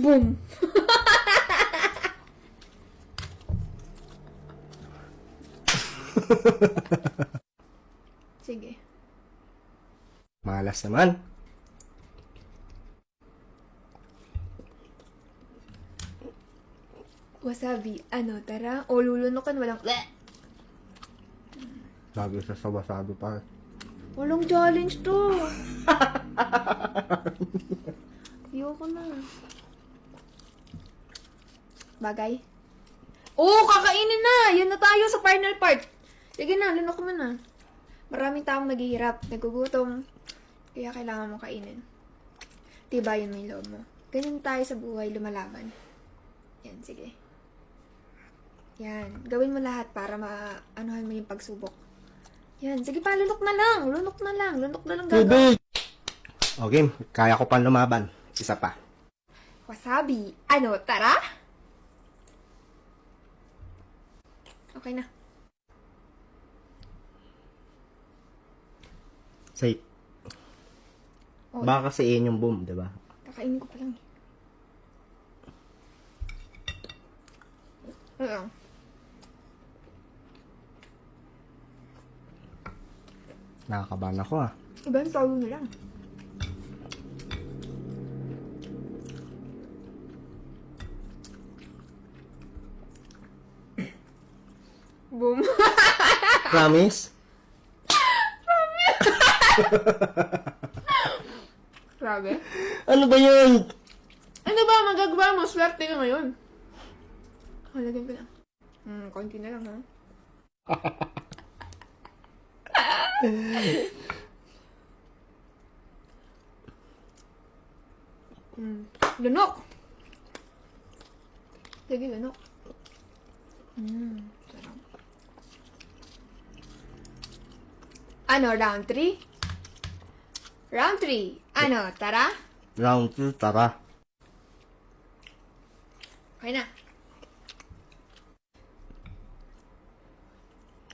Boom! Sige. Malas naman. Wasabi. Ano, tara? O lulunukan, walang... Lagi sa wasabi pa. Walang challenge to. Ayoko na. Bagay. Oo, kakainin na! Yan na tayo sa final part. Sige na, lunok mo na. Maraming taong naghihirap, nagugutom. Kaya kailangan mo kainin. Tibayan mo yung loob mo. Ganun tayo sa buhay, lumalaban. Yan, sige. Yan. Gawin mo lahat para maanuhan mo yung pagsubok. Yan. Sige pa, lunok na lang. Lunok na lang. Lunok na lang gagawin. Okay, kaya ko pa lumaban. Isa pa. Wasabi. Ano, tara? Okay na. Safe. Oh, Baka kasi yun yung boom, diba? kakainin ko pa lang. Oo. Nakakabahan ako ah. Iba yung tawag nila. Boom. Promise? Grabe. Ano ba yun? Ano ba magagawa mo? Swerte ka ngayon. Halagyan ko lang. Konti na lang ha. Lunok! Sige, lunok. Sarap. Ano, round 3? Round 3. Ano, tara? Round 2, tara. Okay na.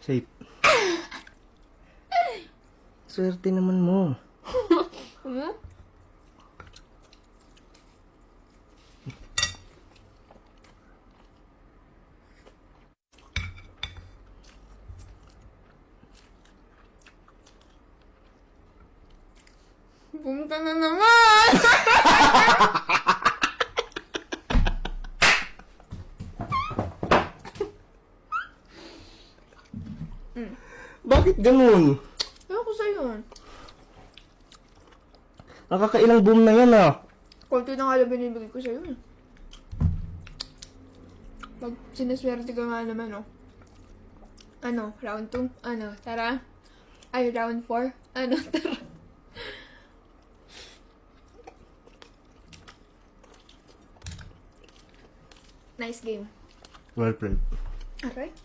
Safe. Swerte naman mo. Pumunta na naman! Bakit ganun? Ewan ko sa'yo. Nakakailang boom na yan ah. Konti na nga lang binibigay ko sa'yo. Pag sinaswerte ka nga naman, oh. Ano, round 2? Ano, tara? Ay, round 4? Ano, tara? Nice game. Well played. Alright.